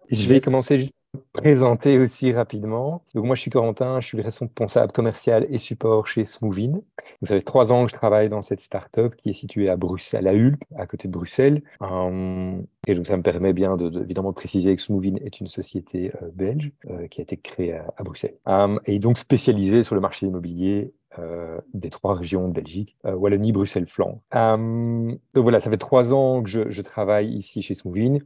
Je vais Yes. commencer juste à me présenter aussi rapidement. Donc moi, je suis Corentin, je suis le responsable commercial et support chez Smoovin. Donc, ça fait 3 ans que je travaille dans cette startup qui est située à Bruxelles, à Hulpe, à côté de Bruxelles. Et donc ça me permet bien évidemment de préciser que Smoovin est une société belge qui a été créée à Bruxelles. Et donc spécialisée sur le marché immobilier des 3 régions de Belgique, Wallonie, Bruxelles, Flandre. Donc voilà, ça fait 3 ans que je travaille ici chez Smoovin.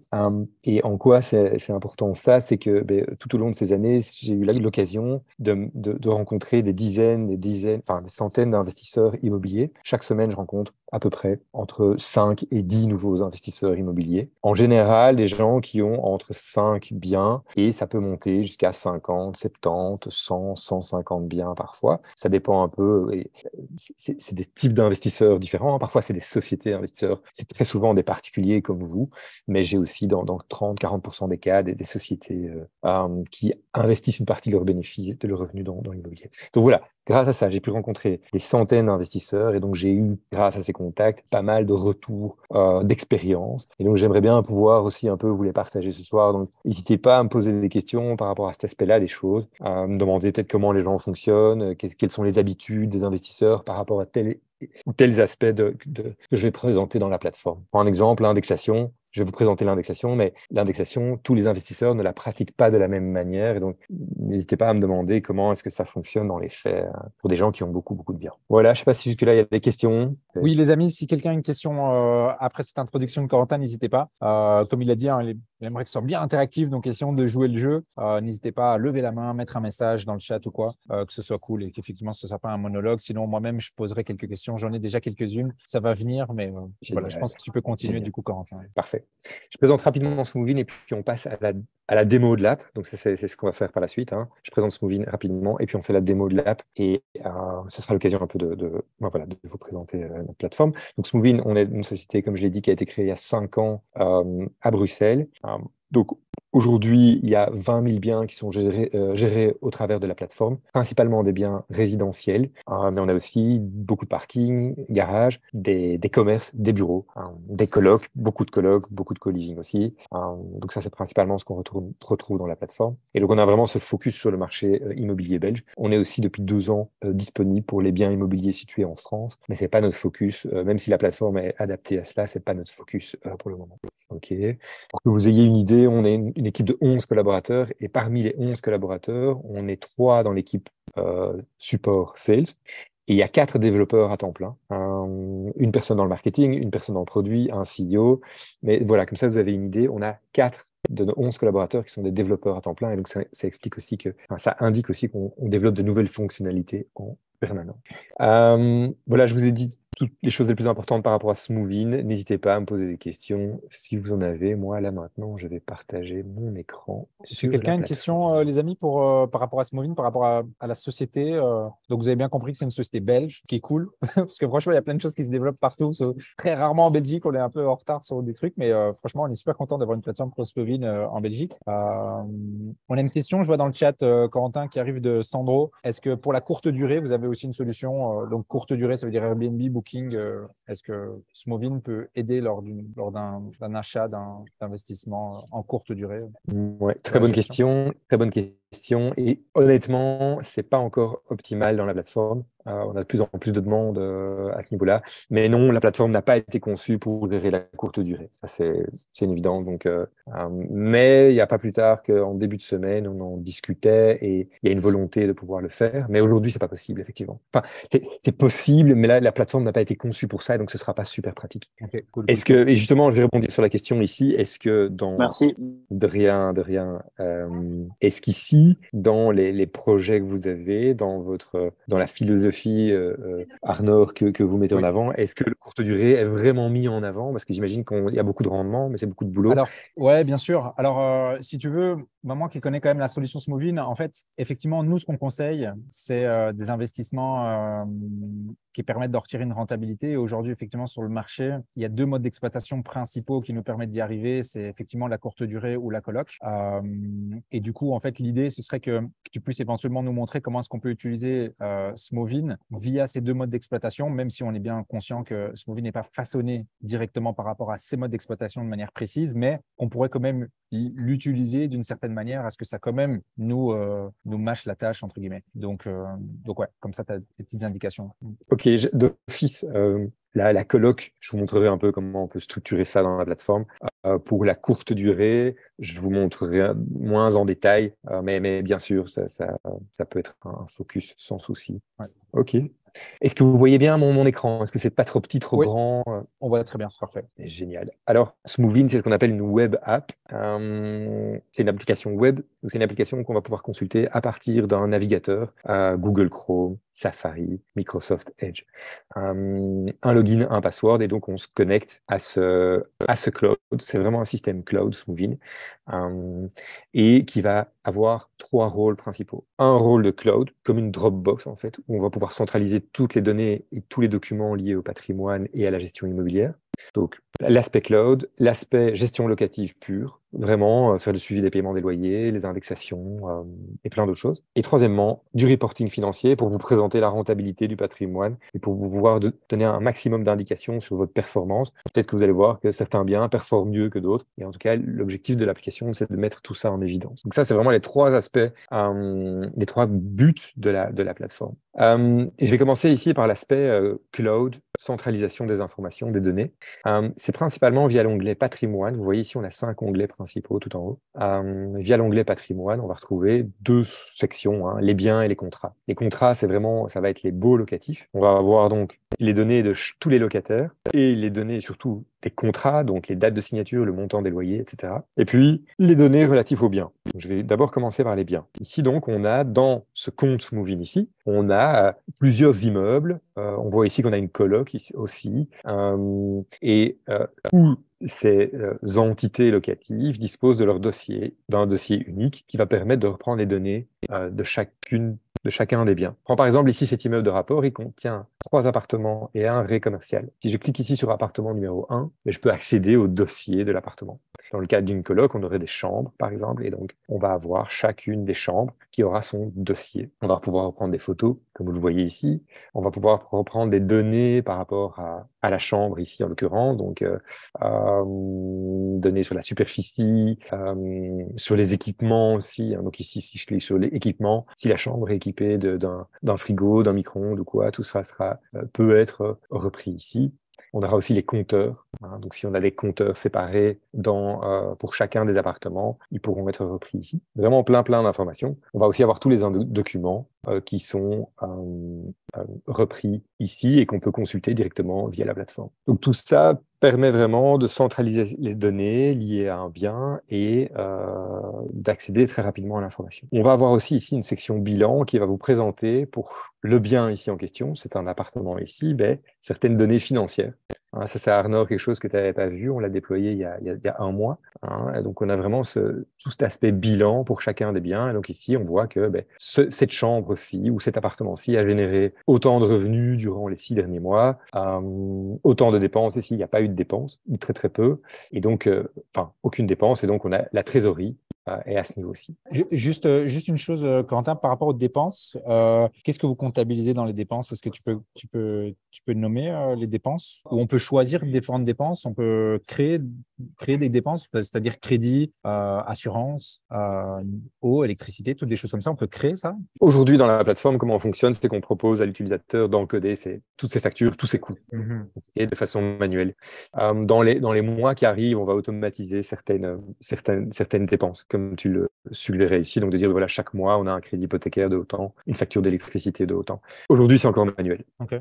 Et en quoi c'est important ça, c'est que tout au long de ces années, j'ai eu l'occasion de rencontrer enfin des centaines d'investisseurs immobiliers. Chaque semaine, je rencontre à peu près entre 5 et 10 nouveaux investisseurs immobiliers. En général, des gens qui ont entre 5 biens et ça peut monter jusqu'à 50, 70, 100, 150 biens parfois. Ça dépend un peu. Et c'est des types d'investisseurs différents, hein. Parfois, c'est des sociétés d'investisseurs. C'est très souvent des particuliers comme vous, mais j'ai aussi dans 30-40% des cas des sociétés qui investissent une partie de leurs bénéfices, de leurs revenus dans l'immobilier. Donc voilà, grâce à ça, j'ai pu rencontrer des centaines d'investisseurs et donc j'ai eu, grâce à ces contacts, pas mal de retours d'expérience. Et donc j'aimerais bien pouvoir aussi un peu vous les partager ce soir. Donc n'hésitez pas à me poser des questions par rapport à cet aspect-là des choses, à me demander peut-être comment les gens fonctionnent, quelles sont les habitudes des investisseurs par rapport à tel ou tels aspects que je vais présenter dans la plateforme. Pour un exemple, l'indexation. Je vais vous présenter l'indexation, mais l'indexation, tous les investisseurs ne la pratiquent pas de la même manière. Et donc, n'hésitez pas à me demander comment est-ce que ça fonctionne dans les faits pour des gens qui ont beaucoup, beaucoup de biens. Voilà, je ne sais pas si jusque-là, il y a des questions. Oui, les amis, si quelqu'un a une question après cette introduction de Corentin, n'hésitez pas. Comme il a dit, hein, il aimerait que ce soit bien interactif, donc essayons de jouer le jeu. N'hésitez pas à lever la main, mettre un message dans le chat ou quoi, que ce soit cool et qu'effectivement ce ne soit pas un monologue. Sinon, moi-même, je poserai quelques questions. J'en ai déjà quelques-unes. Ça va venir, mais voilà, je pense Génial, que tu peux continuer génial. du coup, Corentin. Parfait. Je présente rapidement Smoovin et puis on passe à la démo de l'app. Donc, ça, c'est ce qu'on va faire par la suite, hein. Je présente Smoovin rapidement et puis on fait la démo de l'app et ce sera l'occasion un peu voilà, de vous présenter notre plateforme. Donc, Smoovin, on est une société, comme je l'ai dit, qui a été créée il y a 5 ans à Bruxelles. Donc, aujourd'hui, il y a 20 000 biens qui sont gérés au travers de la plateforme, principalement des biens résidentiels, mais on a aussi beaucoup de parkings, garages, des commerces, des bureaux, des colocs, beaucoup de co-living aussi. Donc ça, c'est principalement ce qu'on retrouve dans la plateforme. Et donc, on a vraiment ce focus sur le marché immobilier belge. On est aussi depuis 2 ans disponible pour les biens immobiliers situés en France, mais c'est pas notre focus, même si la plateforme est adaptée à cela, c'est pas notre focus pour le moment. OK. Pour que vous ayez une idée, on est une équipe de 11 collaborateurs et parmi les 11 collaborateurs, on est 3 dans l'équipe support sales. Et il y a 4 développeurs à temps plein. Une personne dans le marketing, une personne dans le produit, un CEO. Mais voilà, comme ça, vous avez une idée. On a 4 de nos 11 collaborateurs qui sont des développeurs à temps plein. Et donc, ça explique aussi enfin, ça indique aussi qu'on développe de nouvelles fonctionnalités en permanence. Voilà, je vous ai dit toutes les choses les plus importantes par rapport à Smoovin. N'hésitez pas à me poser des questions si vous en avez. Moi, là maintenant, je vais partager mon écran Est-ce que sur quelqu'un la a une question, plateforme. les amis, par rapport à Smovin, par rapport à la société donc, vous avez bien compris que c'est une société belge qui est cool, parce que franchement, il y a plein de choses qui se développent partout. Très rarement en Belgique, on est un peu en retard sur des trucs, mais franchement, on est super content d'avoir une plateforme pour Smovin en Belgique. On a une question, je vois dans le chat, Corentin, qui arrive de Sandro. Est-ce que pour la courte durée, vous avez aussi une solution donc, courte durée, ça veut dire Airbnb, Booking. Est-ce que Smovin peut aider lors d'un achat, d'un investissement en courte durée? Ouais, Pour très la bonne gestion. question, très bonne question. Et honnêtement, c'est pas encore optimal dans la plateforme. On a de plus en plus de demandes à ce niveau-là. Mais non, la plateforme n'a pas été conçue pour gérer la courte durée. Ça, c'est une évidence. Donc, mais il n'y a pas plus tard qu'en début de semaine, on en discutait et il y a une volonté de pouvoir le faire. Mais aujourd'hui, c'est pas possible, effectivement. Enfin, c'est possible, mais là, la plateforme n'a pas été conçue pour ça et donc ce sera pas super pratique. Ok, cool, cool, Est-ce cool. que, et justement, je vais rebondir sur la question ici, est-ce que dans Merci. de rien, de rien. Est-ce qu'ici, dans les projets que vous avez, dans la philosophie Arnor que vous mettez en Oui. avant, est-ce que le courte durée est vraiment mis en avant? Parce que j'imagine qu'il y a beaucoup de rendement, mais c'est beaucoup de boulot. Alors, ouais, bien sûr. Alors, si tu veux, Moi qui connais quand même la solution Smovin, en fait, effectivement, nous, ce qu'on conseille, c'est des investissements qui permettent de retirer une rentabilité. Et aujourd'hui, effectivement, sur le marché, il y a deux modes d'exploitation principaux qui nous permettent d'y arriver. C'est effectivement la courte durée ou la coloc. Et du coup, en fait, l'idée, ce serait que tu puisses éventuellement nous montrer comment est-ce qu'on peut utiliser Smovin via ces deux modes d'exploitation, même si on est bien conscient que Smovin n'est pas façonné directement par rapport à ces modes d'exploitation de manière précise, mais on pourrait quand même l'utiliser d'une certaine manière à ce que ça quand même nous mâche la tâche, entre guillemets. Donc ouais, comme ça, tu as des petites indications. Ok, d'office, la coloc, je vous montrerai un peu comment on peut structurer ça dans la plateforme. Pour la courte durée, je vous montrerai moins en détail, mais bien sûr, ça peut être un focus sans souci. Ouais. Ok. Est-ce que vous voyez bien mon écran? Est-ce que c'est pas trop petit, trop Oui, grand? on voit très bien, c'est parfait. Génial. Alors, Smoovin, c'est ce qu'on appelle une web app. C'est une application web. Donc, c'est une application qu'on va pouvoir consulter à partir d'un navigateur, Google Chrome, Safari, Microsoft Edge. Un login, un password, et donc on se connecte à ce cloud. C'est vraiment un système cloud, Smoovin, et qui va avoir trois rôles principaux. Un rôle de cloud, comme une Dropbox en fait, où on va pouvoir centraliser toutes les données et tous les documents liés au patrimoine et à la gestion immobilière. Donc, l'aspect cloud, l'aspect gestion locative pure, vraiment faire le suivi des paiements des loyers, les indexations et plein d'autres choses. Et troisièmement, du reporting financier pour vous présenter la rentabilité du patrimoine et pour vous pouvoir donner un maximum d'indications sur votre performance. Peut-être que vous allez voir que certains biens performent mieux que d'autres. Et en tout cas, l'objectif de l'application, c'est de mettre tout ça en évidence. Donc ça, c'est vraiment les trois aspects, les trois buts de la plateforme. Et je vais commencer ici par l'aspect cloud, centralisation des informations, des données. C'est principalement via l'onglet patrimoine. Vous voyez ici, on a 5 onglets principaux tout en haut. Via l'onglet patrimoine, on va retrouver deux sections, hein, les biens et les contrats. Les contrats, ça va être les baux locatifs. On va avoir donc les données de tous les locataires et les données surtout des contrats, donc les dates de signature, le montant des loyers, etc. Et puis, les données relatives aux biens. Je vais d'abord commencer par les biens. Ici, donc, on a dans ce compte Smoovin ici, on a plusieurs immeubles. On voit ici qu'on a une coloc ici aussi. Où ces entités locatives disposent de leur dossier, d'un dossier unique qui va permettre de reprendre les données de chacun des biens. Prends par exemple ici cet immeuble de rapport, il contient 3 appartements et un rez commercial. Si je clique ici sur appartement numéro 1, je peux accéder au dossier de l'appartement. Dans le cadre d'une coloc, on aurait des chambres, par exemple, et donc on va avoir chacune des chambres qui aura son dossier. On va pouvoir reprendre des photos, comme vous le voyez ici. On va pouvoir reprendre des données par rapport à la chambre ici, en l'occurrence, donc données sur la superficie, sur les équipements aussi. Hein. Donc ici, si je clique sur les équipements, si la chambre est équipée d'un frigo, d'un micro-ondes ou quoi, tout ça peut être repris ici. On aura aussi les compteurs. Hein. Donc, si on a des compteurs séparés pour chacun des appartements, ils pourront être repris ici. Vraiment plein d'informations. On va aussi avoir tous les documents qui sont repris ici et qu'on peut consulter directement via la plateforme. Donc, tout ça permet vraiment de centraliser les données liées à un bien et d'accéder très rapidement à l'information. On va avoir aussi ici une section bilan qui va vous présenter pour le bien ici en question, c'est un appartement ici, certaines données financières. Hein, ça, c'est Arnaud, quelque chose que tu n'avais pas vu, on l'a déployé il y a un mois. Hein, et donc, on a vraiment tout cet aspect bilan pour chacun des biens. Et donc ici, on voit que cette chambre-ci ou cet appartement-ci a généré autant de revenus durant les 6 derniers mois, autant de dépenses. Ici, il n'y a pas eu de dépenses, ou très très peu. Et donc, aucune dépense. Et donc, on a la trésorerie et à ce niveau-ci. Juste une chose, Quentin, par rapport aux dépenses, qu'est-ce que vous comptabilisez dans les dépenses? Est-ce que tu peux nommer les dépenses? Ou on peut choisir différentes dépenses, on peut créer des dépenses, c'est-à-dire crédit, assurance, eau, électricité, toutes des choses comme ça, on peut créer ça? Aujourd'hui, dans la plateforme, comment on fonctionne, c'est qu'on propose à l'utilisateur d'encoder toutes ces factures, tous ces coûts, et de façon manuelle. Dans les mois qui arrivent, on va automatiser certaines dépenses, comme tu le suggérais ici, donc de dire, voilà, chaque mois, on a un crédit hypothécaire de autant, une facture d'électricité de autant. Aujourd'hui, c'est encore manuel. Ok.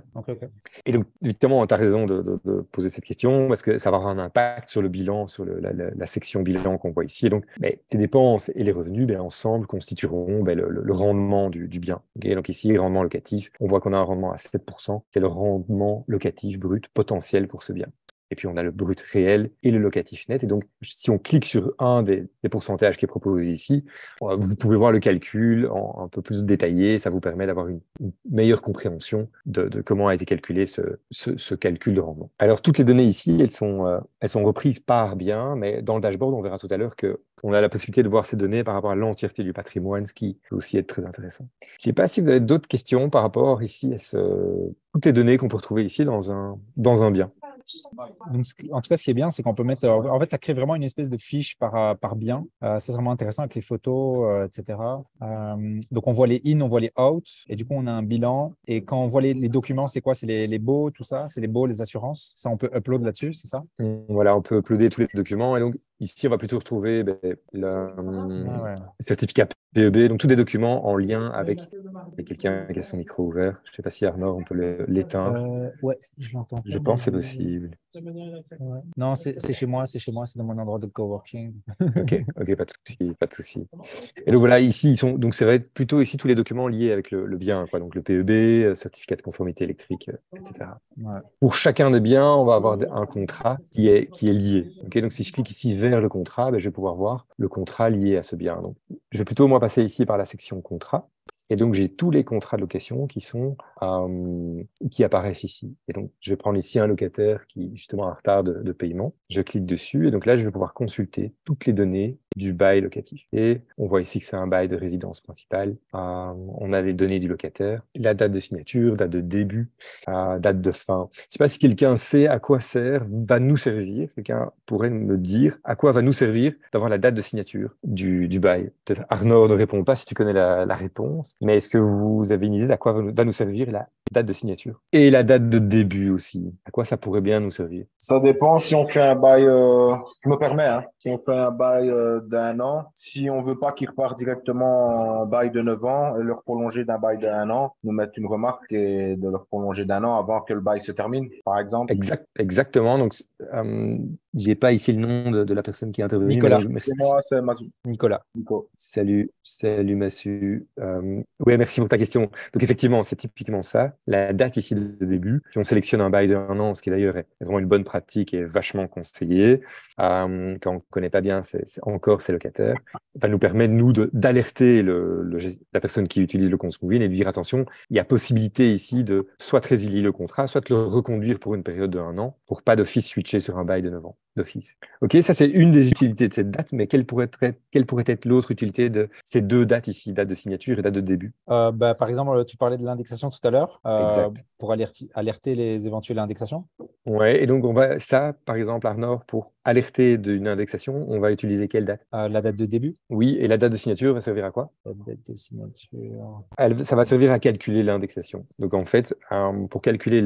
Et donc, évidemment, tu as raison de poser cette question, parce que ça va avoir un impact sur le bilan, sur la section bilan qu'on voit ici. Et donc, les dépenses et les revenus, ensemble, constitueront le rendement du bien. Okay, donc ici, le rendement locatif, on voit qu'on a un rendement à 7%. C'est le rendement locatif brut potentiel pour ce bien. et puis on a le brut réel et le locatif net. Et donc, si on clique sur un des pourcentages qui est proposé ici, vous pouvez voir le calcul un peu plus détaillé. Ça vous permet d'avoir une meilleure compréhension de comment a été calculé ce calcul de rendement. Alors, toutes les données ici, elles sont reprises par bien, mais dans le dashboard, on verra tout à l'heure qu'on a la possibilité de voir ces données par rapport à l'entièreté du patrimoine, ce qui peut aussi être très intéressant. Je ne sais pas si vous avez d'autres questions par rapport ici à toutes les données qu'on peut retrouver ici dans un bien. Donc, en tout cas, ce qui est bien, c'est qu'on peut mettre. En fait, ça crée vraiment une espèce de fiche par bien. Ça, c'est vraiment intéressant avec les photos, etc. Donc, on voit les in, on voit les out. Et du coup, on a un bilan. Et quand on voit les documents, c'est quoi? C'est les baux, tout ça? C'est les baux, les assurances? Ça, on peut upload là-dessus, c'est ça? Voilà, on peut uploader tous les documents. Et donc, ici, on va plutôt retrouver le certificat PEB, donc tous des documents en lien avec quelqu'un qui a son micro ouvert. Je ne sais pas si Arnaud, on peut l'éteindre. Ouais, je l'entends. Je pense que c'est possible. Ouais. Non, c'est chez moi, c'est dans mon endroit de coworking. Ok, pas de souci, pas de souci. Et donc voilà, ici, donc ça va être plutôt ici tous les documents liés avec le bien, quoi. Donc le PEB, certificat de conformité électrique, etc. Ouais. Pour chacun des biens, on va avoir un contrat qui est lié. Okay, donc si je clique ici vers le contrat, je vais pouvoir voir le contrat lié à ce bien. Donc, je vais plutôt moi passer ici par la section contrat. Et donc, j'ai tous les contrats de location qui apparaissent ici. Et donc, je vais prendre ici un locataire qui est justement en retard de paiement. Je clique dessus et donc là, je vais pouvoir consulter toutes les données du bail locatif. Et on voit ici que c'est un bail de résidence principale. On a les données du locataire, la date de signature, date de début, date de fin. Je ne sais pas si quelqu'un sait à quoi va nous servir. Quelqu'un pourrait me dire à quoi va nous servir d'avoir la date de signature du bail. Peut-être Arnaud ne répond pas si tu connais la réponse. Mais est-ce que vous avez une idée d'à quoi va nous servir la date de signature? Et la date de début aussi. À quoi ça pourrait bien nous servir? Ça dépend si on fait un bail, je me permets, hein, si on fait un bail d'1 an, si on veut pas qu'ils repartent directement en bail de 9 ans et leur prolonger d'un bail d'1 an, nous mettre une remarque et de leur prolonger d'1 an avant que le bail se termine, par exemple. Exactement. Donc, j'ai pas ici le nom de la personne qui est intervenue. Nicolas. C'est moi, c'est Mazou. Nicolas. Nico. Salut Massu. Oui, merci pour ta question. Donc effectivement, c'est typiquement ça. La date ici de début, si on sélectionne un bail d'1 an, ce qui d'ailleurs est vraiment une bonne pratique et vachement conseillé, quand on ne connaît pas bien ses locataires, va nous permettre, nous, d'alerter la personne qui utilise le compte Smoothin et de lui dire attention, il y a possibilité ici de soit résilier le contrat, soit de le reconduire pour une période de 1 an, pour pas d'office switcher sur un bail de 9 ans d'office. Ok, ça c'est une des utilités de cette date, mais quelle pourrait être l'autre utilité de ces deux dates ici, date de signature et date de début? Par exemple, tu parlais de l'indexation tout à l'heure Exact. pour alerter les éventuelles indexations. Ouais, et donc par exemple, Arnaud, pour alerter d'une indexation, on va utiliser quelle date? La date de début. Oui, et la date de signature va servir à quoi? La date de signature. Ça va servir à calculer l'indexation. Donc en fait, pour calculer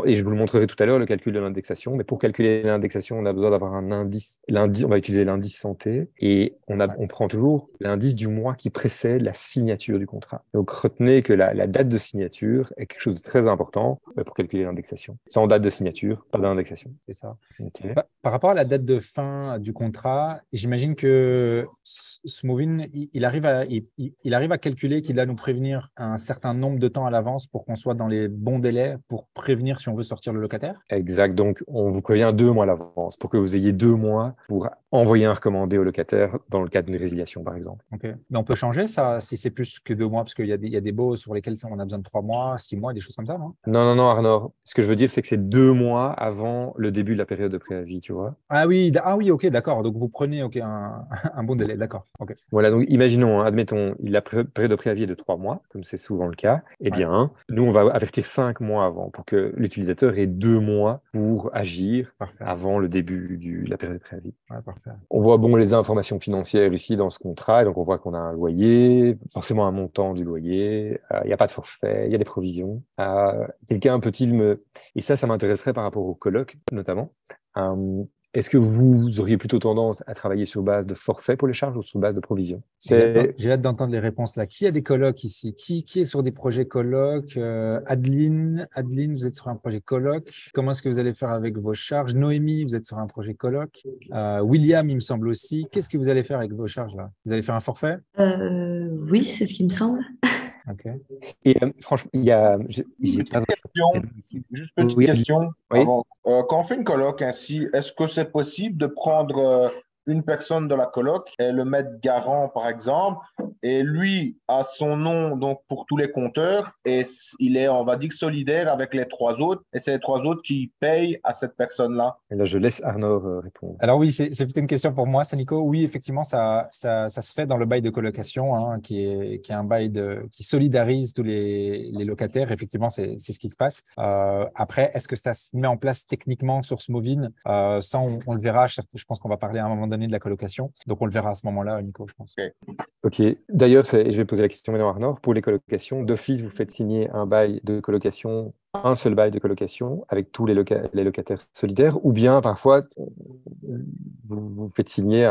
et je vous le montrerai tout à l'heure, le calcul de l'indexation, mais pour calculer l'indexation, on a besoin d'avoir un indice. On va utiliser l'indice santé et on prend toujours l'indice du mois qui précède la signature du contrat. Donc retenez que la date de signature est quelque chose de très important pour calculer l'indexation. Sans date de signature, pas d'indexation. C'est ça. Okay. Par rapport à la date de fin du contrat, j'imagine que Smoothin, il arrive à calculer qu'il va nous prévenir un certain nombre de temps à l'avance pour qu'on soit dans les bons délais pour prévenir si on veut sortir le locataire. Exact. Donc, on vous prévient 2 mois à l'avance pour que vous ayez 2 mois pour envoyer un recommandé au locataire dans le cadre d'une résiliation, par exemple. OK. Mais on peut changer ça si c'est plus que 2 mois, parce qu'il y a des baux sur lesquels on a besoin de 3 mois, 6 mois, des choses comme ça, non? Non, Arnaud. Ce que je veux dire, c'est que c'est 2 mois avant le début de la période de préavis, tu vois. Ah oui, OK, d'accord. Donc, vous prenez un bon délai, d'accord. OK. Voilà, donc imaginons, admettons, la période de préavis est de 3 mois, comme c'est souvent le cas. Eh bien, nous, on va avertir 5 mois avant pour que l'utilisateur ait 2 mois pour agir avant le début de la période de préavis. Ouais, parfait. On voit les informations financières ici dans ce contrat, et donc on voit qu'on a un loyer, forcément un montant du loyer, il n'y a pas de forfait, il y a des provisions. Quelqu'un peut-il Et ça m'intéresserait par rapport au coloc, notamment. Est-ce que vous auriez plutôt tendance à travailler sur base de forfait pour les charges ou sur base de provision? J'ai hâte d'entendre les réponses là. Qui a des colocs ici? Qui est sur des projets colocs? Adeline, vous êtes sur un projet coloc. Comment est-ce que vous allez faire avec vos charges? Noémie, vous êtes sur un projet coloc. William, il me semble aussi. Qu'est-ce que vous allez faire avec vos charges là? Vous allez faire un forfait? Oui, c'est ce qui me semble. Ok. Et franchement, j'ai Petite pas question, vraiment ici. juste petite Oui, question oui. avant. Quand on fait une coloc ainsi, est-ce que c'est possible de prendre une personne de la coloc et le mettre garant, par exemple, et lui a son nom donc pour tous les compteurs et il est, on va dire, solidaire avec les trois autres et c'est les trois autres qui payent à cette personne-là? Et là, je laisse Arnaud répondre. Alors oui, c'est plutôt une question pour moi, ça, Nico. Oui, effectivement, ça se fait dans le bail de colocation, hein, qui est un bail qui solidarise tous les locataires. Effectivement, c'est ce qui se passe. Après, est-ce que ça se met en place techniquement sur Smovin? Ça, on le verra. Je pense qu'on va parler à un moment donné de la colocation. Donc, on le verra à ce moment-là, Nico, je pense. Ok. D'ailleurs, je vais poser la question maintenant à Arnaud. Pour les colocations, d'office, vous faites signer un bail de colocation, un seul bail de colocation avec tous les locataires solidaires, ou bien parfois vous faites signer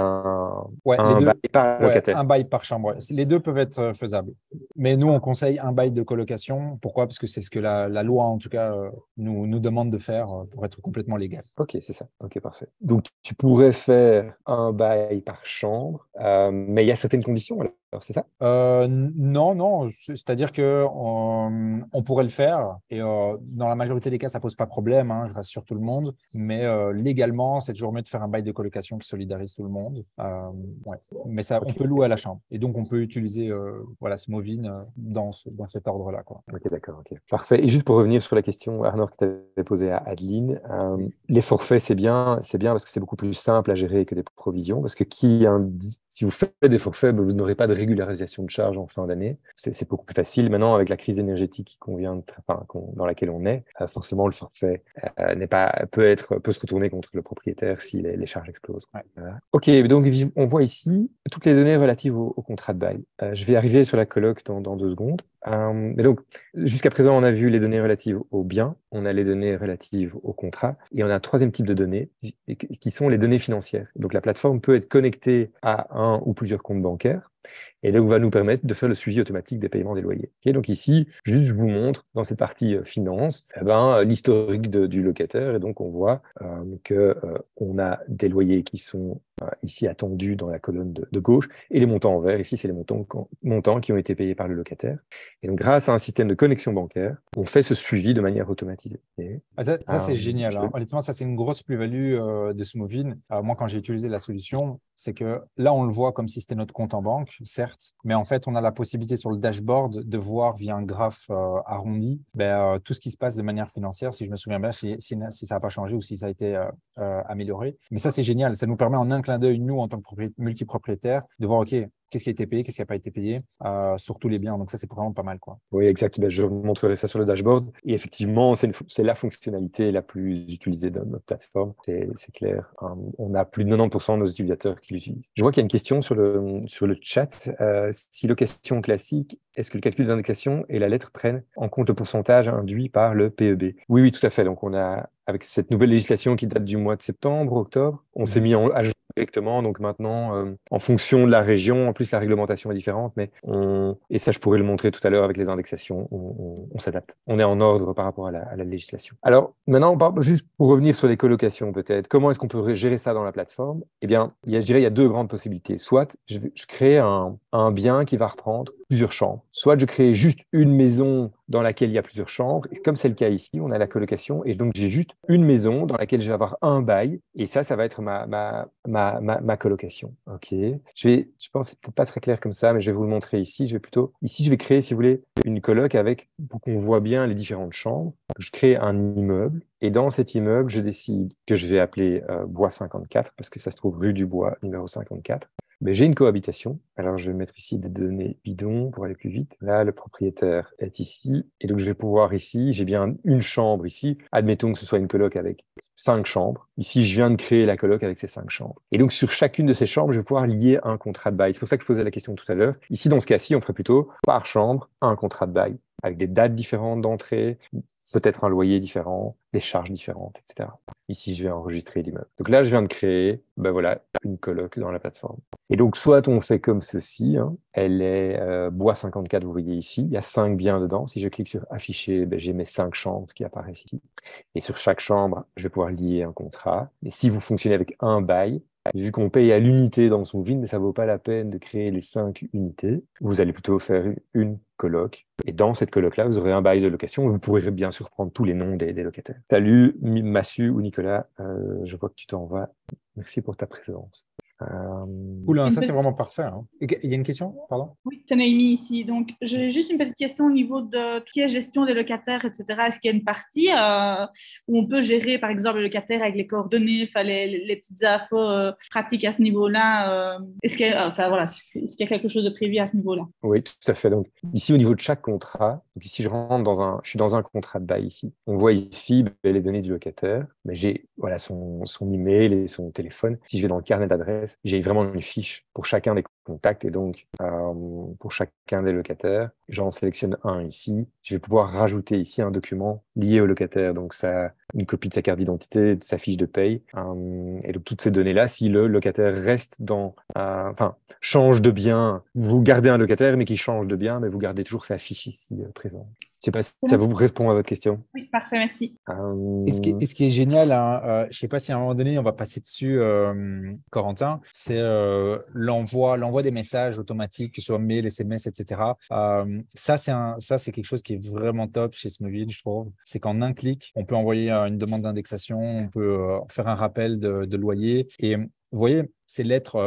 Ouais, les un bail deux. par Ouais, locataire. un bail par chambre. Les deux peuvent être faisables. Mais nous, on conseille un bail de colocation. Pourquoi? Parce que c'est ce que la loi, en tout cas, nous demande de faire pour être complètement légal. Ok, c'est ça. Ok, parfait. Donc, tu pourrais faire un bail par chambre, mais il y a certaines conditions, alors c'est ça? Non, non, c'est-à-dire que on pourrait le faire et dans la majorité des cas, ça pose pas de problème, hein, je rassure tout le monde, mais légalement, c'est toujours mieux de faire un bail de colocation qui solidarise tout le monde. Ouais. Mais ça, on Ok, peut louer à la chambre et donc on peut utiliser voilà, Smovin dans cet ordre-là, quoi. ok, d'accord, ok. Parfait. Et juste pour revenir sur la question, Arnaud, que tu avais posée à Adeline, les forfaits, c'est bien parce que c'est beaucoup plus simple à gérer que des provisions, parce que si vous faites des forfaits, ben, vous n'aurez pas de régularisation de charges en fin d'année. C'est beaucoup plus facile. Maintenant, avec la crise énergétique dans laquelle on est, forcément, le forfait peut se retourner contre le propriétaire si les charges explosent. Ouais. Voilà. Ok, donc on voit ici toutes les données relatives au contrat de bail. Je vais arriver sur la coloc dans 2 secondes. Mais donc, jusqu'à présent, on a vu les données relatives aux biens, on a les données relatives au contrat, et on a un troisième type de données qui sont les données financières. Donc, la plateforme peut être connectée à un ou plusieurs comptes bancaires. Et donc, va nous permettre de faire le suivi automatique des paiements des loyers. Et donc ici, juste je vous montre dans cette partie finance, l'historique du locataire. Et donc, on voit qu'on a des loyers qui sont ici attendus dans la colonne de gauche, et les montants en vert. Ici, c'est les montants qui ont été payés par le locataire. Et donc, grâce à un système de connexion bancaire, on fait ce suivi de manière automatisée. Ça, c'est génial, hein. Honnêtement, ça, c'est une grosse plus-value de Smovin. Moi, quand j'ai utilisé la solution, c'est que là, on le voit comme si c'était notre compte en banque, certes, mais en fait, on a la possibilité sur le dashboard de voir via un graphe arrondi tout ce qui se passe de manière financière, si je me souviens bien, si ça n'a pas changé ou si ça a été amélioré. Mais ça, c'est génial. Ça nous permet en un clin d'œil, nous, en tant que multipropriétaire, de voir, OK, qu'est-ce qui a été payé, qu'est-ce qui n'a pas été payé sur tous les biens. Donc ça, c'est vraiment pas mal, quoi. Oui, exact. Ben, je vous montrerai ça sur le dashboard. Et effectivement, c'est la fonctionnalité la plus utilisée de notre plateforme. C'est clair. On a plus de 90% de nos utilisateurs qui l'utilisent. Je vois qu'il y a une question sur le chat. Si location classique, est-ce que le calcul d'indexation et la lettre prennent en compte le pourcentage induit par le PEB? Oui, oui, tout à fait. Donc, avec cette nouvelle législation qui date du mois de septembre, octobre, on s'est mis à jour directement. Donc maintenant, en fonction de la région, en plus la réglementation est différente, et ça je pourrais le montrer tout à l'heure avec les indexations, on s'adapte. On est en ordre par rapport à la législation. Alors maintenant, juste pour revenir sur les colocations peut-être, comment est-ce qu'on peut gérer ça dans la plateforme? Eh bien, je dirais il y a 2 grandes possibilités. Soit je crée un bien qui va reprendre plusieurs chambres, soit je crée juste une maison dans laquelle il y a plusieurs chambres. Et comme c'est le cas ici, on a la colocation, et donc j'ai juste une maison dans laquelle je vais avoir un bail, et ça va être ma colocation. Ok. Je pense que c'est peut-être pas très clair comme ça, mais je vais vous le montrer ici. Ici, je vais créer, si vous voulez, une coloc pour qu'on voit bien les différentes chambres. Je crée un immeuble, et dans cet immeuble, je décide que je vais appeler Bois 54, parce que ça se trouve rue du Bois, numéro 54. Mais j'ai une cohabitation. Alors, je vais mettre ici des données bidons pour aller plus vite. Là, le propriétaire est ici. Et donc, je vais pouvoir ici, j'ai bien une chambre ici. Admettons que ce soit une coloc avec 5 chambres. Ici, je viens de créer la coloc avec ces 5 chambres. Et donc, sur chacune de ces chambres, je vais pouvoir lier un contrat de bail. C'est pour ça que je posais la question tout à l'heure. Ici, dans ce cas-ci, on ferait plutôt par chambre un contrat de bail avec des dates différentes d'entrée, peut-être un loyer différent, des charges différentes, etc. Ici, je vais enregistrer l'immeuble. Donc là, je viens de créer, une coloc dans la plateforme. Et donc, soit on fait comme ceci, hein, elle est Bois 54, vous voyez ici, il y a 5 biens dedans. Si je clique sur afficher, j'ai mes 5 chambres qui apparaissent ici. Et sur chaque chambre, je vais pouvoir lier un contrat. Et si vous fonctionnez avec un bail, vu qu'on paye à l'unité dans Smoothie, mais ça vaut pas la peine de créer les 5 unités. Vous allez plutôt faire une coloc. Et dans cette coloc-là, vous aurez un bail de location. Vous pourrez bien sûr prendre tous les noms des locataires. Salut, Massu ou Nicolas, je vois que tu t'en vas. Merci pour ta présence. Cool, hein, ça c'est vraiment parfait. Hein. Il y a une question, pardon? Oui, c'est Noémie ici. Donc, j'ai juste une petite question au niveau de tout ce qui est gestion des locataires, etc. Est-ce qu'il y a une partie où on peut gérer, par exemple, le locataire avec les coordonnées, les petites infos pratiques à ce niveau-là est-ce qu'il y a, est-ce qu'il y a quelque chose de prévu à ce niveau-là? Oui, tout à fait. Donc, ici, au niveau de chaque contrat, donc ici, je suis dans un contrat de bail ici. On voit ici les données du locataire, mais j'ai voilà, son email et son téléphone. Si je vais dans le carnet d'adresse, j'ai vraiment une fiche pour chacun des contacts et donc pour chacun des locataires. J'en sélectionne un ici. Je vais pouvoir rajouter ici un document lié au locataire. Donc, ça, une copie de sa carte d'identité, de sa fiche de paye. Et donc, toutes ces données-là, si le locataire reste change de bien, vous gardez un locataire, mais qui change de bien, mais vous gardez toujours sa fiche ici présente. Je ne sais pas si ça vous répond à votre question. Oui, parfait, merci. Et ce qui est génial, hein, je ne sais pas si à un moment donné, on va passer dessus, Corentin, c'est l'envoi des messages automatiques, que ce soit mail, SMS, etc. Ça, c'est quelque chose qui est vraiment top chez Smoothie, je trouve. C'est qu'en un clic, on peut envoyer une demande d'indexation, on peut faire un rappel de loyer. Et vous voyez, ces lettres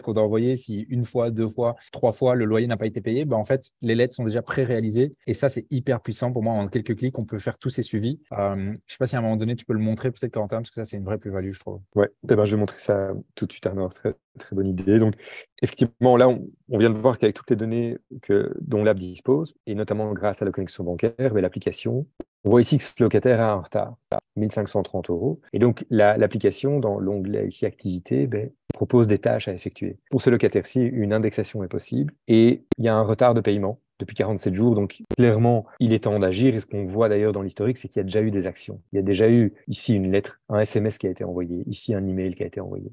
qu'on doit envoyer, si une fois, 2 fois, 3 fois, le loyer n'a pas été payé, ben en fait, les lettres sont déjà pré-réalisées. Et ça, c'est hyper puissant pour moi. En quelques clics, on peut faire tous ces suivis. Je ne sais pas si à un moment donné, tu peux le montrer peut-être, Corentin, parce que ça, c'est une vraie plus-value, je trouve. Ouais, je vais montrer ça tout de suite, Arnaud. Très, très bonne idée. Donc, effectivement, là, on vient de voir qu'avec toutes les données dont l'app dispose, et notamment grâce à la connexion bancaire, l'application, on voit ici que ce locataire a un retard, 1530 €. Et donc, l'application, dans l'onglet ici Activité, propose des tâches à effectuer. Pour ce locataire-ci, une indexation est possible et il y a un retard de paiement depuis 47 jours. Donc, clairement, il est temps d'agir. Et ce qu'on voit d'ailleurs dans l'historique, c'est qu'il y a déjà eu des actions. Il y a déjà eu ici une lettre, un SMS qui a été envoyé, ici un email qui a été envoyé.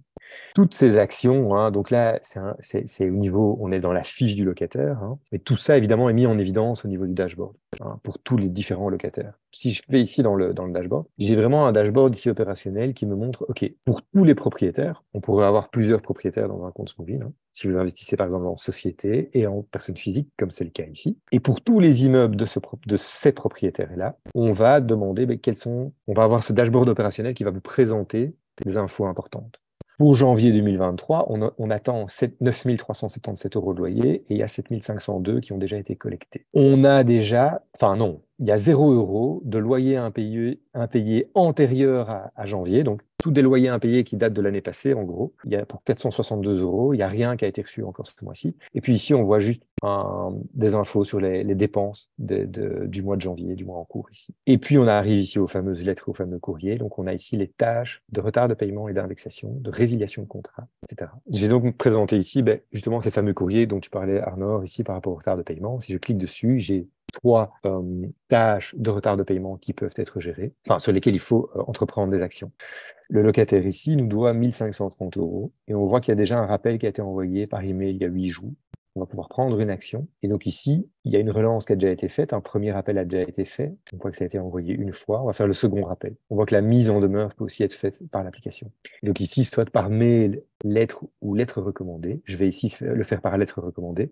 Toutes ces actions, hein, donc là, c'est au niveau, on est dans la fiche du locataire, hein, mais tout ça, évidemment, est mis en évidence au niveau du dashboard, hein, pour tous les différents locataires. Si je vais ici dans le dashboard, j'ai vraiment un dashboard ici opérationnel qui me montre, OK, pour tous les propriétaires, on pourrait avoir plusieurs propriétaires dans un compte Smoothie, hein, si vous investissez par exemple en société et en personne physique, comme c'est le cas ici. Et pour tous les immeubles de ces propriétaires-là, on va demander on va avoir ce dashboard opérationnel qui va vous présenter des infos importantes. Pour janvier 2023, on attend 9 377 € de loyer et il y a 7 502 qui ont déjà été collectés. On a déjà, il y a 0 € de loyer impayé antérieur à janvier, donc tous des loyers impayés qui datent de l'année passée, en gros. Il y a pour 462 €, il n'y a rien qui a été reçu encore ce mois-ci. Et puis ici, on voit juste des infos sur les dépenses du mois de janvier, du mois en cours ici. Et puis, on arrive ici aux fameuses lettres, aux fameux courriers. Donc, on a ici les tâches de retard de paiement et d'indexation, de résiliation de contrat, etc. Je vais donc présenter ici justement ces fameux courriers dont tu parlais, Arnaud, ici par rapport au retard de paiement. Si je clique dessus, j'ai 3 tâches de retard de paiement qui peuvent être gérées, sur lesquelles il faut entreprendre des actions. Le locataire ici nous doit 1530 € et on voit qu'il y a déjà un rappel qui a été envoyé par email il y a 8 jours. On va pouvoir prendre une action. Et donc ici, il y a une relance qui a déjà été faite. Un premier rappel a déjà été fait. On voit que ça a été envoyé une fois. On va faire le second rappel. On voit que la mise en demeure peut aussi être faite par l'application. Et donc ici, soit par mail, lettre ou lettre recommandée. Je vais ici le faire par lettre recommandée.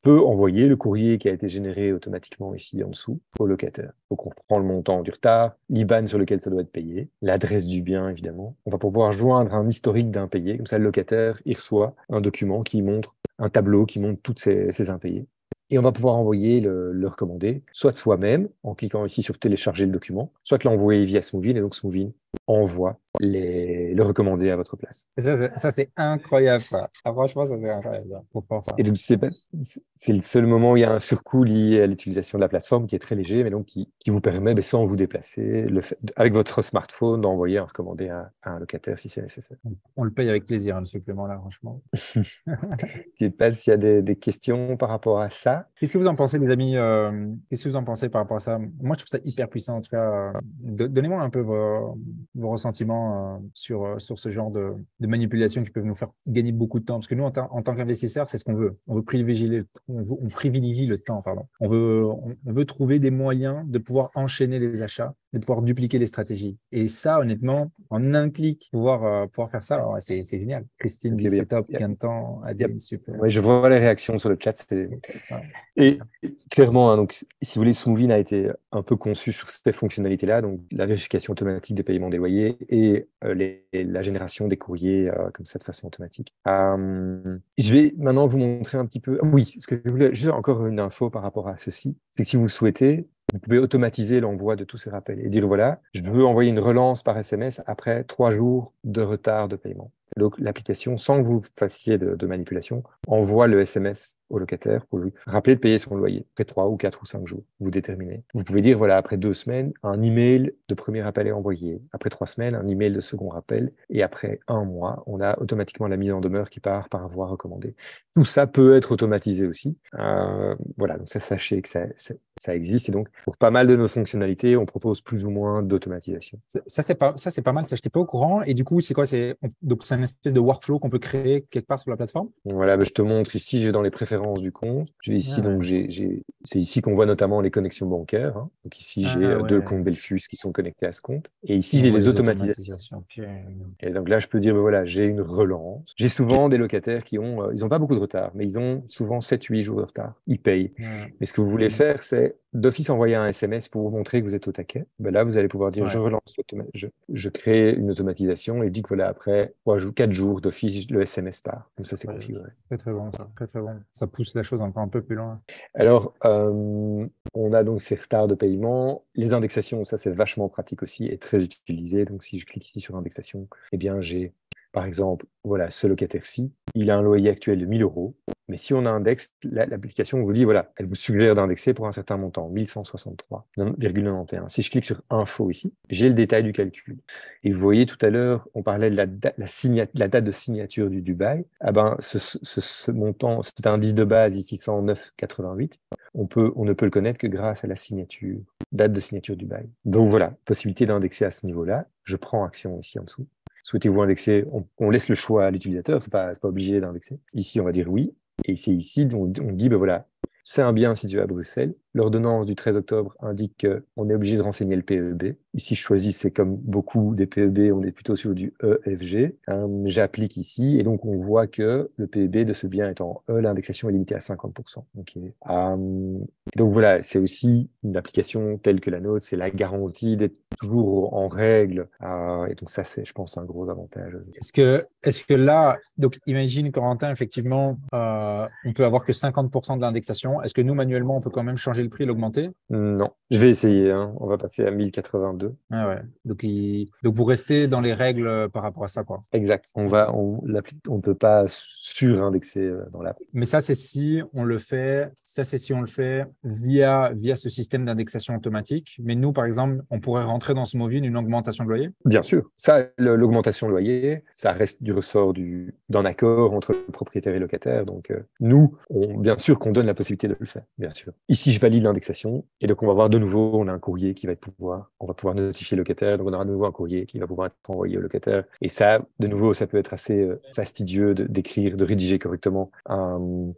Peut envoyer le courrier qui a été généré automatiquement ici en dessous au locataire. Donc on prend le montant du retard, l'IBAN sur lequel ça doit être payé, l'adresse du bien évidemment. On va pouvoir joindre un historique d'impayés. Comme ça, le locataire, il reçoit un document qui montre, un tableau qui montre toutes ces impayés. Et on va pouvoir envoyer le recommandé, soit de soi-même, en cliquant ici sur télécharger le document, soit l'envoyer via Smoothie, et donc Smoothie envoie le recommandé à votre place. Et ça c'est incroyable. Franchement, ça c'est incroyable. Pour faire ça. Et donc, c'est le seul moment où il y a un surcoût lié à l'utilisation de la plateforme qui est très léger, mais donc qui vous permet, sans vous déplacer, avec votre smartphone, d'envoyer un recommandé à un locataire si c'est nécessaire. On le paye avec plaisir, le supplément-là, franchement. Je ne sais pas s'il y a des questions par rapport à ça. Qu'est-ce que vous en pensez, les amis? Qu'est-ce que vous en pensez par rapport à ça? Moi, je trouve ça hyper puissant. En tout cas, donnez-moi un peu vos ressentiments sur ce genre de manipulation qui peuvent nous faire gagner beaucoup de temps. Parce que nous, en tant qu'investisseurs, c'est ce qu'on veut. On veut privilégier on privilégie le temps, pardon. On veut trouver des moyens de pouvoir enchaîner les achats mais de pouvoir dupliquer les stratégies. Et ça, honnêtement, en un clic, pouvoir faire ça, ouais, c'est génial. Christine Ok, dit bien. setup, gain de temps, Yep. Adine, super. Ouais, je vois les réactions sur le chat. Ouais. Et clairement, hein, donc, si vous voulez, Smoovin a été un peu conçu sur ces fonctionnalités-là, donc la vérification automatique des paiements des loyers et la génération des courriers comme ça de façon automatique. Je vais maintenant vous montrer un petit peu. Oui, ce que je voulais, juste encore une info par rapport à ceci, c'est que si vous le souhaitez, vous pouvez automatiser l'envoi de tous ces rappels et dire voilà, je veux envoyer une relance par SMS après 3 jours de retard de paiement. Donc, l'application, sans que vous fassiez de manipulation, envoie le SMS au locataire pour lui rappeler de payer son loyer après 3 ou 4 ou 5 jours. Vous déterminez. Vous pouvez dire, voilà, après 2 semaines, un email de premier rappel est envoyé. Après 3 semaines, un email de second rappel. Et après 1 mois, on a automatiquement la mise en demeure qui part par avoir recommandé. Tout ça peut être automatisé aussi. Voilà, donc ça, sachez que ça existe. Et donc, pour pas mal de nos fonctionnalités, on propose plus ou moins d'automatisation. Ça, c'est pas mal. Ça, je n'étais pas au courant. Et du coup, c'est quoi? Donc, c'est une espèce de workflow qu'on peut créer quelque part sur la plateforme? Voilà, je te montre ici, j'ai dans les préférences du compte. J'ai ici, donc, c'est ici qu'on voit notamment les connexions bancaires. Hein. Donc ici, j'ai 2 comptes Belfius qui sont connectés à ce compte. Et ici, j'ai les automatisations. Okay. Et donc là, je peux dire, ben voilà, j'ai une relance. J'ai souvent des locataires qui ont, ils n'ont pas beaucoup de retard, mais ils ont souvent 7-8 jours de retard. Ils payent. Mais ce que vous voulez faire, c'est d'office envoyer un SMS pour vous montrer que vous êtes au taquet. Ben là, vous allez pouvoir dire, je relance, je crée une automatisation et je dis que voilà, après 3 jours, 4 jours d'office, le SMS part. Comme ça, c'est configuré. Très, très bon, ça. Très, très bon. Ça pousse la chose encore un peu plus loin. Alors, on a donc ces retards de paiement. Les indexations, ça, c'est vachement pratique aussi et très utilisé. Donc, si je clique ici sur indexation, eh bien, j'ai, par exemple, voilà, ce locataire-ci, il a un loyer actuel de 1 000 euros. Mais si on indexe, l'application vous dit, voilà, elle vous suggère d'indexer pour un certain montant, 1163,91. Si je clique sur Info ici, j'ai le détail du calcul. Et vous voyez, tout à l'heure, on parlait de la date de signature du bail. Ah ben, ce montant, cet indice de base ici, 109,88, on ne peut le connaître que grâce à la signature, date de signature du bail. Donc voilà, possibilité d'indexer à ce niveau-là. Je prends action ici en dessous. Souhaitez-vous indexer? On laisse le choix à l'utilisateur, c'est pas obligé d'indexer. Ici, on va dire oui. Et c'est ici on dit, ben voilà, c'est un bien situé à Bruxelles. L'ordonnance du 13 octobre indique qu'on est obligé de renseigner le PEB. Ici, je choisis, c'est comme beaucoup des PEB, on est plutôt sur du EFG. J'applique ici et donc on voit que le PEB de ce bien est en E, l'indexation est limitée à 50%. Okay. Donc voilà, c'est aussi une application telle que la nôtre, c'est la garantie d'être toujours en règle. Et donc ça, c'est, je pense, un gros avantage. Est-ce que là, donc imagine, Corentin, effectivement, on peut avoir que 50% de l'indexation. Est-ce que nous, manuellement, on peut quand même changer le prix, l'augmenter? Non, je vais essayer. Hein. On va passer à 1082. Ah ouais. Donc vous restez dans les règles par rapport à ça, quoi. Exact. On ne peut pas surindexer dans l'app. Mais ça, c'est si on le fait. Ça, c'est si on le fait via ce système d'indexation automatique. Mais nous, par exemple, on pourrait rentrer dans Smoovin une augmentation de loyer? Bien sûr. Ça, l'augmentation de loyer, ça reste du ressort d'un accord entre le propriétaire et le locataire. Donc, nous, bien sûr qu'on donne la possibilité de le faire, bien sûr. Ici, je valide l'indexation. Et donc, on va voir de nouveau, on a un courrier qui va on va pouvoir notifier le locataire. Donc, on aura de nouveau un courrier qui va pouvoir être envoyé au locataire. Et ça, de nouveau, ça peut être assez fastidieux d'écrire, de rédiger correctement un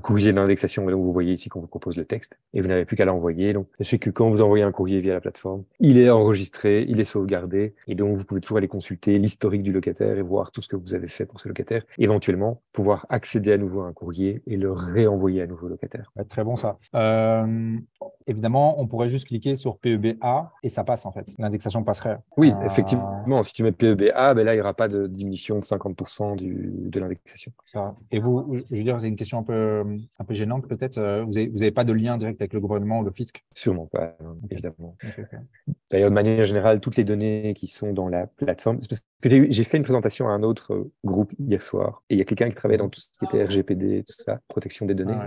courrier d'indexation. Et donc, vous voyez ici qu'on vous propose le texte et vous n'avez plus qu'à l'envoyer. Donc, sachez que quand vous envoyez un courrier via la plateforme, il est enregistré, il est sauvegardé et donc vous pouvez toujours aller consulter l'historique du locataire et voir tout ce que vous avez fait pour ce locataire. Éventuellement, pouvoir accéder à nouveau à un courrier et le réenvoyer à nouveau au locataire. Ouais, très bon ça. Évidemment, on pourrait juste cliquer sur PEBA et ça passe en fait. L'indexation passerait. Oui, effectivement. Si tu mets PEBA, ben là, il n'y aura pas de diminution de 50% de l'indexation. Ça. Et vous, je veux dire, c'est une question un peu gênante peut-être. Vous n'avez pas de lien direct avec le gouvernement ou le fisc? Sûrement pas, évidemment. Okay. D'ailleurs, de manière générale, toutes les données qui sont dans la plateforme, c'est parce que j'ai fait une présentation à un autre groupe hier soir, et il y a quelqu'un qui travaille dans tout ce qui était RGPD, tout ça, protection des données,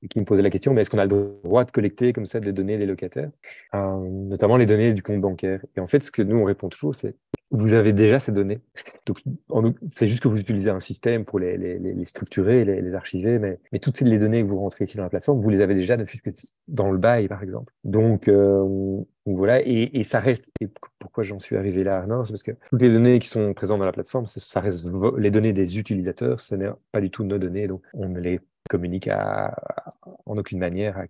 et qui me posait la question, mais est-ce qu'on a le droit de collecter comme ça des données des locataires, notamment les données du compte bancaire? Et en fait, ce que nous, on répond toujours, c'est vous avez déjà ces données. Donc, c'est juste que vous utilisez un système pour les structurer, les archiver, mais toutes les données que vous rentrez ici dans la plateforme, vous les avez déjà dans le bail, par exemple. Donc voilà, et ça reste. Et pourquoi j'en suis arrivé là, Arnaud? C'est parce que toutes les données qui sont présentes dans la plateforme, ça reste les données des utilisateurs, ce n'est pas du tout nos données, donc on ne les communique en aucune manière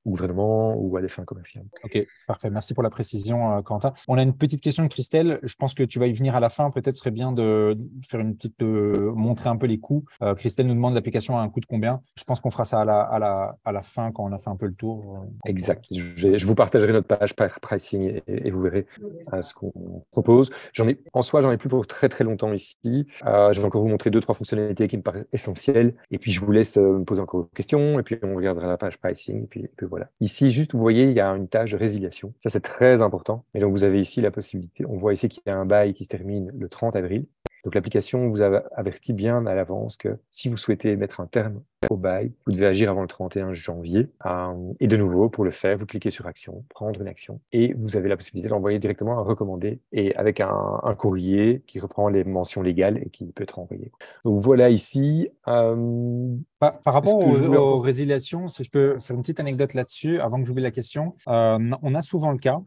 au gouvernement ou à des fins commerciales. Ok, parfait. Merci pour la précision, Quentin. On a une petite question de Christelle. Je pense que tu vas y venir à la fin. Peut-être serait bien de faire une petite, montrer un peu les coûts. Christelle nous demande l'application a un coût de combien. Je pense qu'on fera ça à la fin quand on a fait un peu le tour. Exact. Je vous partagerai notre page pricing et vous verrez ce qu'on propose. J'en ai plus pour très très longtemps ici. Je vais encore vous montrer 2-3 fonctionnalités qui me paraissent essentielles. Et puis je vous laisse me poser encore des questions. Et puis on regardera la page pricing. Et puis voilà. Ici, juste, vous voyez, il y a une tâche de résiliation. Ça, c'est très important. Et donc, vous avez ici la possibilité. On voit ici qu'il y a un bail qui se termine le 30 avril. Donc, l'application vous avertit bien à l'avance que si vous souhaitez mettre un terme au bail, vous devez agir avant le 31 janvier. Et de nouveau, pour le faire, vous cliquez sur Action, prendre une action, et vous avez la possibilité de l'envoyer directement à recommander, et avec un courrier qui reprend les mentions légales et qui peut être envoyé. Donc voilà ici. Par rapport voulais aux résiliations, si je peux faire une petite anecdote là-dessus, avant que j'oublie la question, on a souvent le cas.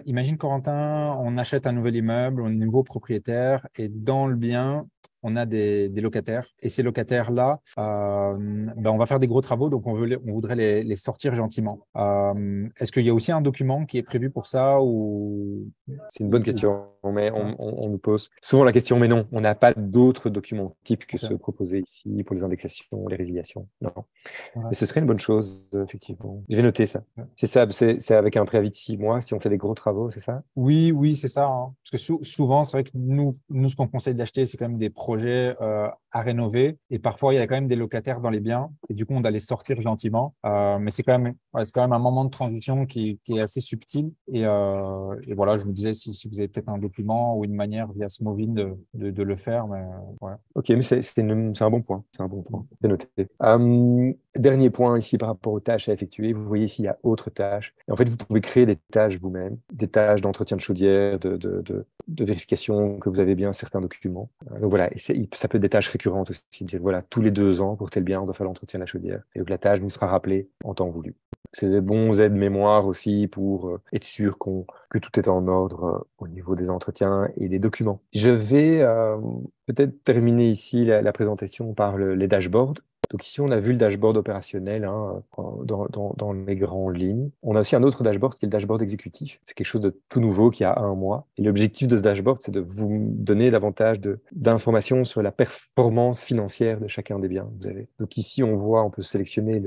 Imagine, Corentin, on achète un nouvel immeuble, on est nouveau propriétaire, et dans le bien, on a des locataires. Et ces locataires-là, on va faire des gros travaux, donc on voudrait les sortir gentiment. Est-ce qu'il y a aussi un document qui est prévu pour ça ou... C'est une bonne question, mais on nous pose souvent la question, mais non, on n'a pas d'autres documents types que ceux proposés ici pour les indexations, les résiliations. Non. Ouais. Mais ce serait une bonne chose, effectivement. Je vais noter ça. Ouais. C'est ça, c'est avec un préavis de 6 mois si on fait des gros travaux, c'est ça? Oui, c'est ça. Hein. Parce que souvent, c'est vrai que nous, ce qu'on conseille d'acheter, c'est quand même des projets à rénover. Et parfois, il y a quand même des locataires dans les biens. Et du coup, on doit les sortir gentiment. Mais c'est quand même un moment de transition qui est assez subtil. Et voilà, je me disais si vous avez peut-être un document ou une manière via Smovin de le faire. Mais, ouais. Ok, mais c'est un bon point. C'est un bon point. C'est noté. Dernier point ici par rapport aux tâches à effectuer. Vous voyez ici, il y a autres tâches. Et en fait, vous pouvez créer des tâches vous-même, des tâches d'entretien de chaudière, de vérification que vous avez bien certains documents. Donc voilà, et ça peut être des tâches récurrentes aussi. Dire voilà, tous les 2 ans, pour tel bien, on doit faire l'entretien de la chaudière. Et donc la tâche vous sera rappelée en temps voulu. C'est des bons aides-mémoire aussi pour être sûr que tout est en ordre au niveau des entretiens et des documents. Je vais peut-être terminer ici la présentation par les dashboards. Donc ici, on a vu le dashboard opérationnel dans les grandes lignes. On a aussi un autre dashboard qui est le dashboard exécutif. C'est quelque chose de tout nouveau qui a 1 mois. Et l'objectif de ce dashboard, c'est de vous donner davantage d'informations sur la performance financière de chacun des biens que vous avez. Donc ici, on peut sélectionner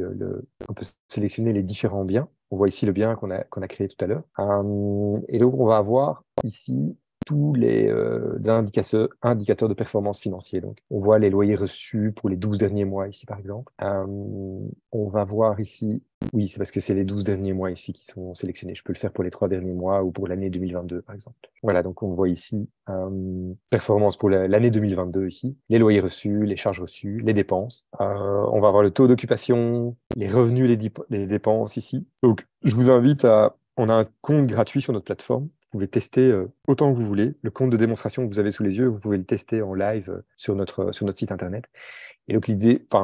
les différents biens. On voit ici le bien qu'on a créé tout à l'heure. Et donc, on va avoir ici tous les indicateurs de performance financière. Donc, on voit les loyers reçus pour les 12 derniers mois ici, par exemple. On va voir ici, oui, c'est parce que c'est les 12 derniers mois ici qui sont sélectionnés. Je peux le faire pour les 3 derniers mois ou pour l'année 2022, par exemple. Voilà, donc on voit ici performance pour l'année 2022 ici, les loyers reçus, les charges reçues, les dépenses. On va avoir le taux d'occupation, les revenus, les dépenses ici. Donc, je vous invite on a un compte gratuit sur notre plateforme. Vous pouvez tester autant que vous voulez. Le compte de démonstration que vous avez sous les yeux, vous pouvez le tester en live sur notre site internet. Et donc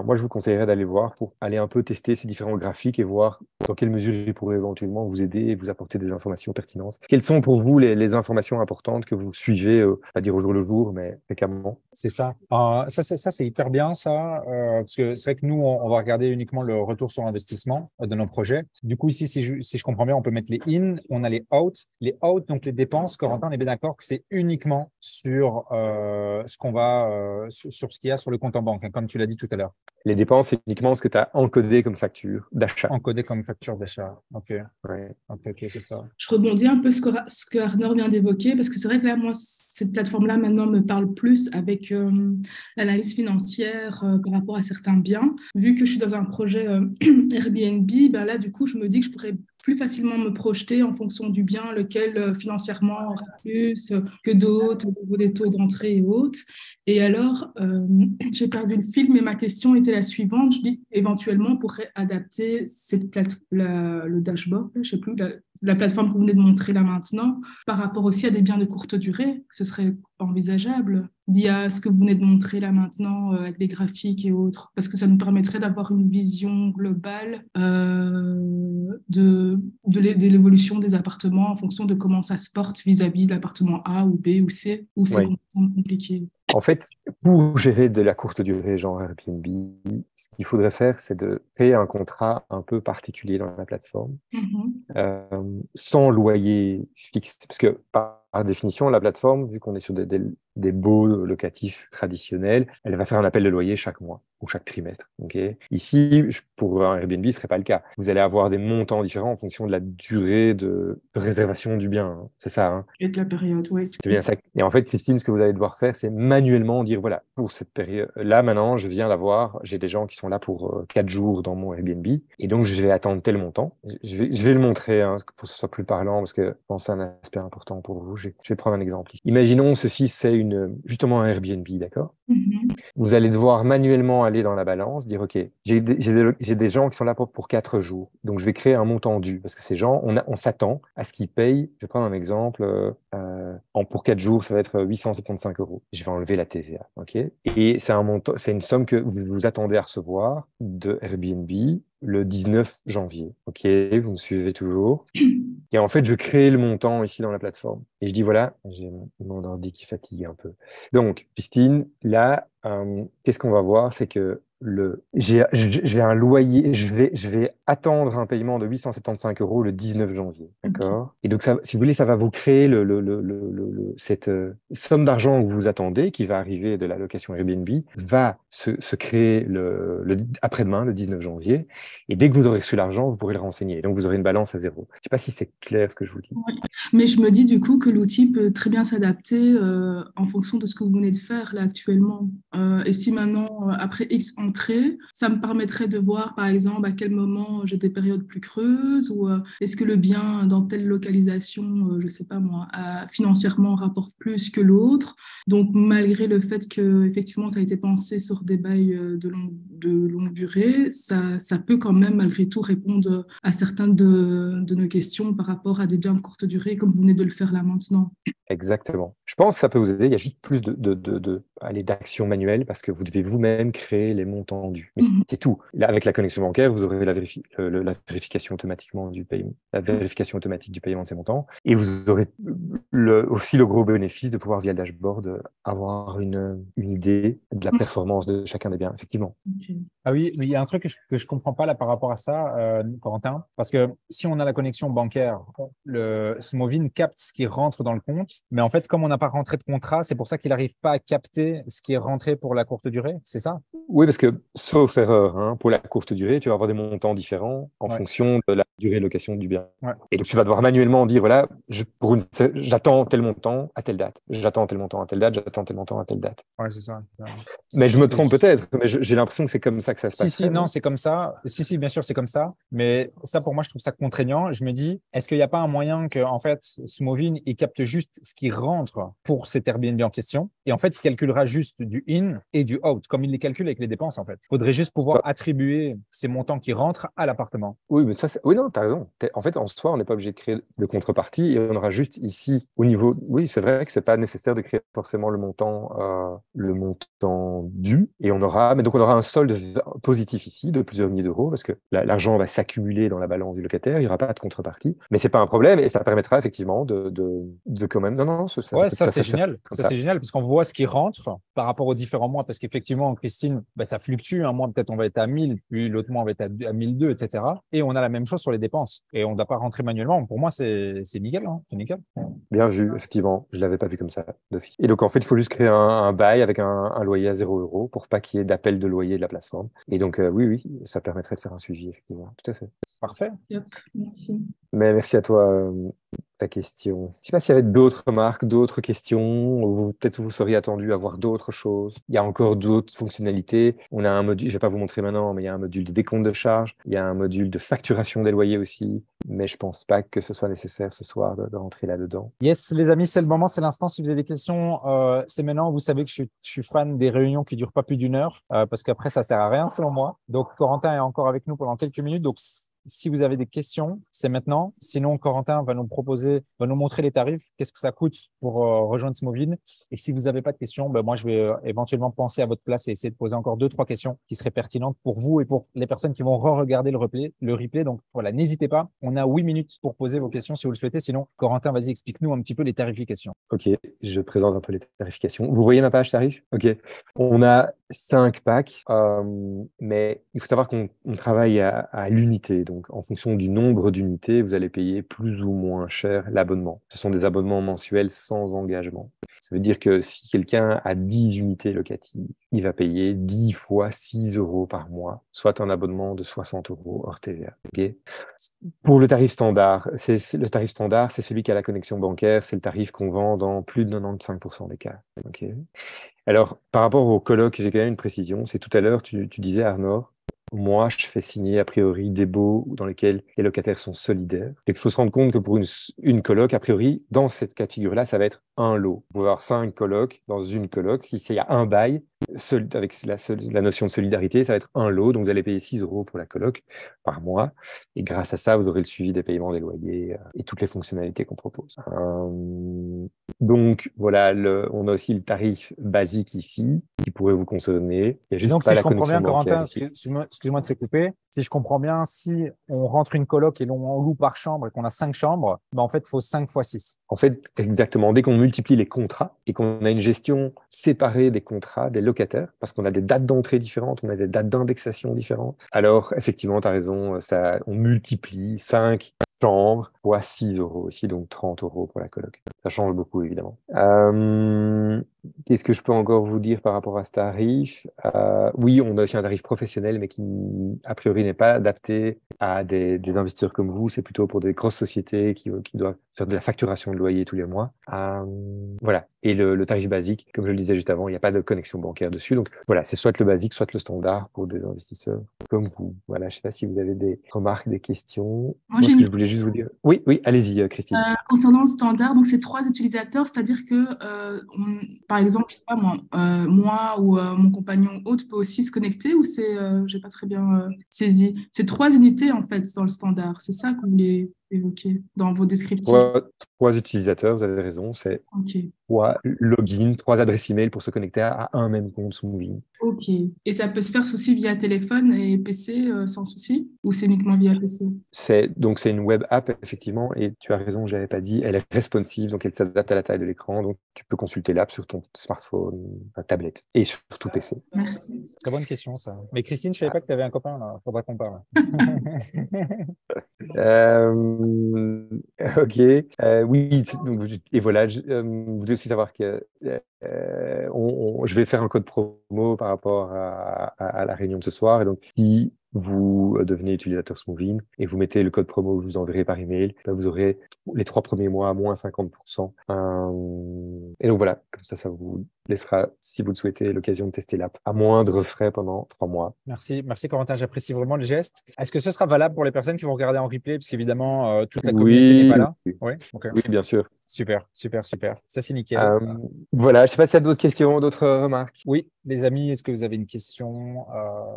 moi je vous conseillerais d'aller voir pour aller un peu tester ces différents graphiques et voir dans quelle mesure ils pourraient éventuellement vous aider et vous apporter des informations pertinentes. Quelles sont pour vous les informations importantes que vous suivez, pas dire au jour le jour, mais fréquemment? C'est ça. Ça c'est hyper bien ça, parce que c'est vrai que nous on va regarder uniquement le retour sur investissement de nos projets. Du coup ici si je comprends bien, on peut mettre les in, on a les out. Les out, donc les dépenses, Corentin, on est bien d'accord que c'est uniquement sur ce qu'on va sur ce qu'il y a sur le compte en banque, hein, comme tu l'as dit tout à l'heure. Les dépenses, c'est uniquement ce que tu as encodé comme facture d'achat. Encodé comme facture d'achat. Ok. Ouais. Ok, c'est ça. Je rebondis un peu ce que Arnaud vient d'évoquer, parce que c'est vrai que là, moi, cette plateforme-là, maintenant, me parle plus avec l'analyse financière par rapport à certains biens. Vu que je suis dans un projet Airbnb, ben là, du coup, je me dis que je pourrais plus facilement me projeter en fonction du bien, lequel financièrement aura plus que d'autres, au niveau des taux d'entrée et autres. Et alors, j'ai perdu le fil, mais ma question était la suivante. Je dis éventuellement, on pourrait adapter le dashboard, je sais plus, la plateforme que vous venez de montrer là maintenant, par rapport aussi à des biens de courte durée. Ce serait envisageable via ce que vous venez de montrer là maintenant avec les graphiques et autres, parce que ça nous permettrait d'avoir une vision globale de l'évolution des appartements en fonction de comment ça se porte vis-à-vis de l'appartement A ou B ou C, ou c'est complètement compliqué. En fait, pour gérer de la courte durée, genre Airbnb, ce qu'il faudrait faire, c'est de créer un contrat un peu particulier dans la plateforme, euh, sans loyer fixe. Parce que par définition, la plateforme, vu qu'on est sur des baux locatifs traditionnels, elle va faire un appel de loyer chaque mois ou chaque trimestre. Okay. Ici, pour un Airbnb, ce ne serait pas le cas. Vous allez avoir des montants différents en fonction de la durée de réservation du bien. Hein. C'est ça. Hein. Et de la période, oui. C'est bien ça. Et en fait, Christine, ce que vous allez devoir faire, c'est manuellement dire, voilà, pour cette période, là, maintenant, j'ai des gens qui sont là pour 4 jours dans mon Airbnb, et donc je vais attendre tel montant. Je vais le montrer, hein, pour que ce soit plus parlant, parce que je pense que c'est un aspect important pour vous. Je vais prendre un exemple. Imaginons ceci, c'est justement un Airbnb, d'accord? Vous allez devoir manuellement aller dans la balance, dire, OK, j'ai des gens qui sont là pour 4 jours, donc je vais créer un montant dû, parce que ces gens, on s'attend à ce qu'ils payent. Je vais prendre un exemple. Pour 4 jours, ça va être 875 €. Je vais enlever la TVA, OK? Et c'est un montant, c'est une somme que vous vous attendez à recevoir de Airbnb le 19 janvier. OK, vous me suivez toujours. Et en fait, je crée le montant ici dans la plateforme. Et je dis, voilà, j'ai mon ordi qui fatigue un peu. Donc, Christine, là, qu'est-ce qu'on va voir? C'est que j'ai un loyer, je vais attendre un paiement de 875 € le 19 janvier. D'accord? Et donc, ça, si vous voulez, ça va vous créer cette somme d'argent que vous attendez, qui va arriver de la location Airbnb, va se créer après-demain, le 19 janvier. Et dès que vous aurez reçu l'argent, vous pourrez le renseigner. Donc, vous aurez une balance à zéro. Je ne sais pas si c'est clair ce que je vous dis. Oui. Mais je me dis du coup que l'outil peut très bien s'adapter en fonction de ce que vous venez de faire là actuellement. Et si maintenant, après X entrées, ça me permettrait de voir par exemple à quel moment j'ai des périodes plus creuses ou est-ce que le bien dans telle localisation, je ne sais pas moi, financièrement rapporte plus que l'autre. Donc malgré le fait que effectivement ça a été pensé sur des bails de longue durée, ça peut quand même malgré tout répondre à certaines de nos questions par rapport à des biens de courte durée, comme vous venez de le faire là maintenant. Exactement. Je pense que ça peut vous aider. Il y a juste plus d'actions manuelles parce que vous devez vous-même créer les montants dus. Mais c'est tout. Là, avec la connexion bancaire, vous aurez la vérification automatiquement du paiement, la vérification automatique du paiement de ces montants. Et vous aurez aussi le gros bénéfice de pouvoir, via le dashboard, avoir une idée de la performance de chacun des biens, effectivement. Okay. Ah oui, mais il y a un truc que je comprends pas là par rapport à ça, Corentin, parce que si on a la connexion bancaire, le Smovin capte ce qui rentre dans le compte, mais en fait, comme on n'a pas rentré de contrat, c'est pour ça qu'il n'arrive pas à capter ce qui est rentré pour la courte durée, c'est ça? Oui, parce que, sauf erreur, hein, pour la courte durée, tu vas avoir des montants différents en fonction de la durée de location du bien. Ouais. Et donc, tu vas devoir manuellement dire, voilà, j'attends tel montant à telle date, j'attends tel montant à telle date, j'attends tel montant à telle date. Ouais, c'est ça. Mais je me trompe peut-être, mais j'ai l'impression que c'est comme ça que ça se passe. Si, non, c'est comme ça. Si, bien sûr, c'est comme ça. Mais ça, pour moi, je trouve ça contraignant. Je me dis, est-ce qu'il n'y a pas un moyen que, en fait, Smovin, il capte juste ce qui rentre pour cet Airbnb en question et en fait, il calculera juste du in et du out, comme il les calcule avec les dépenses, en fait. Il faudrait juste pouvoir attribuer ces montants qui rentrent à l'appartement. Oui, mais oui, non, tu as raison. En fait, en soi, on n'est pas obligé de créer de contrepartie et on aura juste ici, au niveau. Oui, c'est vrai que c'est pas nécessaire de créer forcément le montant dû et on aura un solde positif ici de plusieurs milliers d'euros parce que l'argent va s'accumuler dans la balance du locataire, il n'y aura pas de contrepartie, mais c'est pas un problème et ça permettra effectivement de quand même. Non, ça c'est génial. Ça, c'est génial parce qu'on voit ce qui rentre par rapport aux différents mois parce qu'effectivement, Christine, ça fluctue. Un mois, peut-être, on va être à 1000, puis l'autre mois, on va être à 1002, etc. Et on a la même chose sur les dépenses et on ne doit pas rentrer manuellement. Pour moi, c'est nickel. Hein. C'est nickel. Bien vu, effectivement. Je ne l'avais pas vu comme ça d'office. Et donc, en fait, il faut juste créer un bail avec un loyer à 0 € pour pas qu'il y ait d'appel de loyer de la plateforme. Et donc, oui, ça permettrait de faire un suivi, effectivement. Tout à fait. Parfait. Yep, merci. Mais merci à toi, ta question. Je ne sais pas s'il y avait d'autres remarques, d'autres questions, ou peut-être vous seriez attendu à voir d'autres choses. Il y a encore d'autres fonctionnalités. On a un module, je ne vais pas vous montrer maintenant, mais il y a un module de décompte de charges, il y a un module de facturation des loyers aussi, mais je ne pense pas que ce soit nécessaire ce soir de rentrer là-dedans. Yes, les amis, c'est le moment, c'est l'instant. Si vous avez des questions, c'est maintenant. Vous savez que je suis fan des réunions qui ne durent pas plus d'1 heure, parce qu'après, ça ne sert à rien selon moi. Donc, Corentin est encore avec nous pendant quelques minutes. Donc, si vous avez des questions, c'est maintenant. Sinon, Corentin va nous montrer les tarifs, qu'est-ce que ça coûte pour rejoindre Smovin. Et si vous n'avez pas de questions, ben moi, je vais éventuellement penser à votre place et essayer de poser encore 2-3 questions qui seraient pertinentes pour vous et pour les personnes qui vont re-regarder le replay. Donc voilà, n'hésitez pas. On a 8 minutes pour poser vos questions si vous le souhaitez. Sinon, Corentin, vas-y, explique-nous un petit peu les tarifications. Ok, je présente un peu les tarifications. Vous voyez ma page tarif? Ok. On a 5 packs, mais il faut savoir qu'on travaille à l'unité. Donc, en fonction du nombre d'unités, vous allez payer plus ou moins cher l'abonnement. Ce sont des abonnements mensuels sans engagement. Ça veut dire que si quelqu'un a 10 unités locatives, il va payer 10 fois 6 euros par mois, soit un abonnement de 60 euros hors TVA. Okay. Pour le tarif standard, c'est celui qui a la connexion bancaire, c'est le tarif qu'on vend dans plus de 95% des cas. Okay. Alors, par rapport au coloc, j'ai quand même une précision. C'est tout à l'heure, tu disais, Arnaud, moi, je fais signer a priori des baux dans lesquels les locataires sont solidaires. Et il faut se rendre compte que pour une coloc, a priori, dans cette cas de figure-là, ça va être un lot. Vous pouvez avoir 5 colocs dans une coloc. Si il y a un bail, avec la notion de solidarité, ça va être un lot. Donc, vous allez payer 6 euros pour la coloc par mois. Et grâce à ça, vous aurez le suivi des paiements des loyers et toutes les fonctionnalités qu'on propose. Donc, voilà, on a aussi le tarif basique ici qui pourrait vous concerner. Il y a juste donc, pas si la je comprends bien, connexion bancaire Corentin, ici. excuse-moi de te couper. Si je comprends bien, si on rentre une coloc et l'on loue par chambre et qu'on a 5 chambres, ben en fait, il faut 5 fois 6. En fait, exactement. Dès qu'on multiplie les contrats et qu'on a une gestion séparée des contrats, des locataires, parce qu'on a des dates d'entrée différentes, on a des dates d'indexation différentes, alors effectivement, tu as raison, on multiplie 5 chambres fois 6 euros aussi, donc 30 euros pour la coloc. Ça change beaucoup, évidemment. Qu'est-ce que je peux encore vous dire par rapport à ce tarif? Oui, on a aussi un tarif professionnel, mais qui, a priori, n'est pas adapté à des investisseurs comme vous. C'est plutôt pour des grosses sociétés qui doivent faire de la facturation de loyer tous les mois. Voilà. Et le tarif basique, comme je le disais juste avant, il n'y a pas de connexion bancaire dessus. Donc voilà, c'est soit le basique, soit le standard pour des investisseurs comme vous. Voilà, je ne sais pas si vous avez des remarques, des questions. Moi, Ce que je voulais juste vous dire. Oui, allez-y, Christine. Concernant le standard, donc c'est 3 utilisateurs, c'est-à-dire que, par exemple, je sais pas moi ou mon compagnon ou autre peut aussi se connecter, ou j'ai pas très bien saisi. C'est 3 unités en fait dans le standard. C'est ça que vous voulez évoquer dans vos descriptifs. 3 utilisateurs, vous avez raison. C'est Ok. 3 logins, 3 adresses email pour se connecter à un même compte Smovin. Ok. Et ça peut se faire aussi via téléphone et PC sans souci, ou c'est uniquement via PC? C'est une web app, effectivement, et tu as raison, je l'avais pas dit, elle est responsive, donc elle s'adapte à la taille de l'écran, donc tu peux consulter l'app sur ton smartphone, ta tablette, et sur tout PC. Merci. Très bonne question, ça. Mais Christine, je savais pas que tu avais un copain, là. Faudra qu'on parle. Ok, oui, donc, et voilà, vous devez aussi savoir que je vais faire un code promo par rapport à la réunion de ce soir, et donc si vous devenez utilisateur Smovin et vous mettez le code promo que je vous enverrai par email, ben vous aurez les 3 premiers mois à moins 50%. Et donc voilà, comme ça vous laissera, si vous le souhaitez, l'occasion de tester l'app à moindre frais pendant 3 mois. Merci Corentin, j'apprécie vraiment le geste. Est-ce que ce sera valable pour les personnes qui vont regarder en replay, parce qu'évidemment, toute la communauté n'est pas là? Oui, okay. Oui, bien sûr. Super. Ça, c'est nickel. Voilà, je ne sais pas s'il y a d'autres questions, d'autres remarques. Oui, les amis, est-ce que vous avez une question?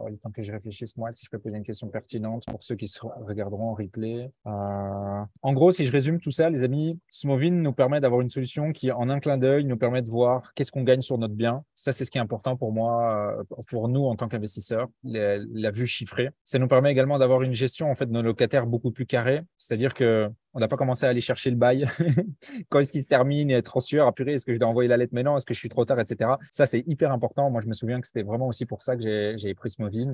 Le temps que je réfléchisse, moi, si je peux poser une question pertinente pour ceux qui regarderont en replay. En gros, si je résume tout ça, les amis, Smovin nous permet d'avoir une solution qui, en un clin d'œil, nous permet de voir qu'est-ce qu'on gagne sur notre bien. Ça, c'est ce qui est important pour moi, pour nous en tant qu'investisseurs, la vue chiffrée. Ça nous permet également d'avoir une gestion en fait de nos locataires beaucoup plus carrée, c'est-à-dire que on n'a pas commencé à aller chercher le bail. Quand est-ce qu'il se termine et être sûr, purée, est-ce que je dois envoyer la lettre maintenant? Est-ce que je suis trop tard, etc. Ça, c'est hyper important. Moi, je me souviens que c'était vraiment aussi pour ça que j'ai pris Smovin.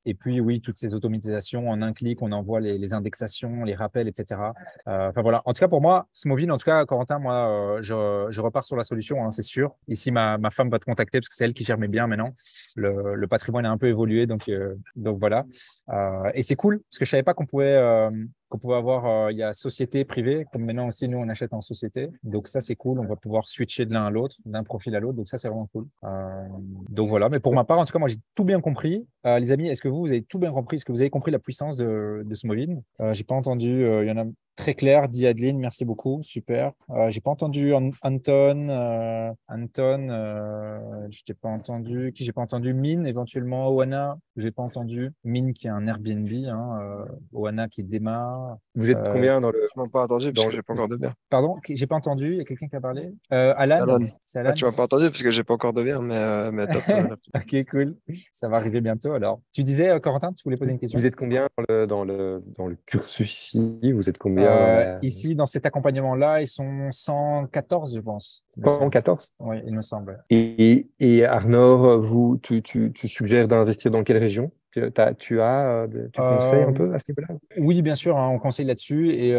Et puis, oui, toutes ces automatisations en un clic, on envoie les indexations, les rappels, etc. Enfin, voilà. En tout cas, pour moi, Smovin, en tout cas, Corentin, moi, je repars sur la solution, hein, c'est sûr. Ici, ma femme va te contacter parce que c'est elle qui gère mes biens maintenant. Le patrimoine a un peu évolué, donc voilà. Et c'est cool parce que je savais pas qu'on pouvait avoir, il y a société privée, comme maintenant aussi nous on achète en société. Donc ça c'est cool, on va pouvoir switcher de l'un à l'autre, d'un profil à l'autre. Donc ça c'est vraiment cool. Donc voilà, mais pour ma part en tout cas moi j'ai tout bien compris. Les amis, est-ce que vous avez tout bien compris? Est-ce que vous avez compris la puissance de Smovin? J'ai pas entendu, il y en a très clair, dit Adeline, merci beaucoup, super. J'ai pas entendu Anton, je t'ai pas entendu. Qui j'ai pas entendu? Mine, éventuellement Oana, j'ai pas entendu. Mine qui est un Airbnb, Oana qui démarre. Vous êtes combien dans le... Tu m'as pas entendu parce dans que le- j'ai pas encore de bière. Pardon, j'ai pas entendu, il y a quelqu'un qui a parlé? Alan? Alan. C'est Alan? Ah, tu m'as pas entendu parce que j'ai pas encore de bière, mais top. Ok, cool. Ça va arriver bientôt alors. Tu disais, Corentin, tu voulais poser une question? Vous êtes combien dans le cursus ici? Vous êtes combien dans la... Ici, dans cet accompagnement-là, ils sont 114, je pense. 114? Oui, il me semble. Et Arnor, tu suggères d'investir dans quelle région? Tu conseilles un peu à ce niveau-là? Oui, bien sûr, on conseille là-dessus et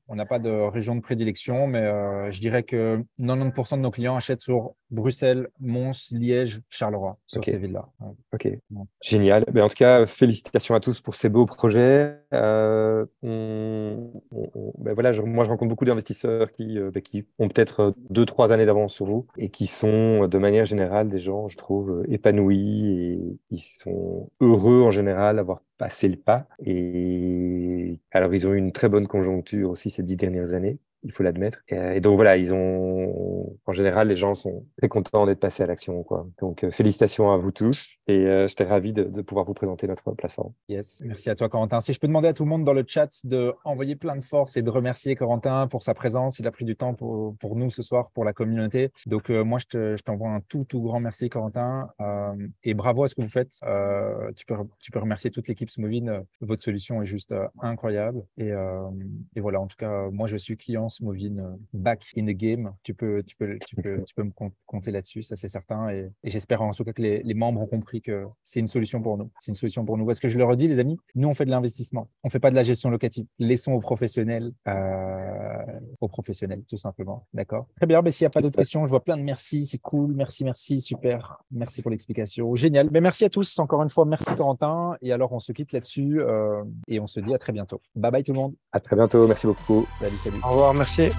on n'a pas de région de prédilection, mais je dirais que 90% de nos clients achètent sur Bruxelles, Mons, Liège, Charleroi, sur ces villes-là. Ouais. Ok, génial. En tout cas, félicitations à tous pour ces beaux projets. Voilà, moi, je rencontre beaucoup d'investisseurs qui ont peut-être 2-3 années d'avance sur vous et qui sont, de manière générale, des gens, je trouve, épanouis et ils sont heureux en général d'avoir passé le pas. Et alors, ils ont eu une très bonne conjoncture aussi ces 10 dernières années. Il faut l'admettre. Et donc voilà, en général, les gens sont très contents d'être passés à l'action, quoi. Donc félicitations à vous tous et j'étais ravi de pouvoir vous présenter notre plateforme. Yes, merci à toi, Corentin. Si je peux demander à tout le monde dans le chat d'envoyer plein de force et de remercier Corentin pour sa présence, il a pris du temps pour nous ce soir, pour la communauté. Donc moi, je t'envoie un tout grand merci, Corentin, et bravo à ce que vous faites. Tu peux remercier toute l'équipe Smovin. Votre solution est juste incroyable et voilà. En tout cas, moi, je suis client Smovin back in the game. Tu peux me compter là-dessus, ça c'est certain. Et j'espère en tout cas que les membres ont compris que c'est une solution pour nous. C'est une solution pour nous. Parce que je le redis, les amis, nous on fait de l'investissement. On fait pas de la gestion locative. Laissons aux professionnels, tout simplement. D'accord. Très bien. Mais s'il n'y a pas d'autres questions, je vois plein de merci. C'est cool. Merci. Super. Merci pour l'explication. Génial. Mais merci à tous. Encore une fois, merci Corentin. Et alors, on se quitte là-dessus et on se dit à très bientôt. Bye bye tout le monde. À très bientôt. Merci beaucoup. Salut. Au revoir, merci.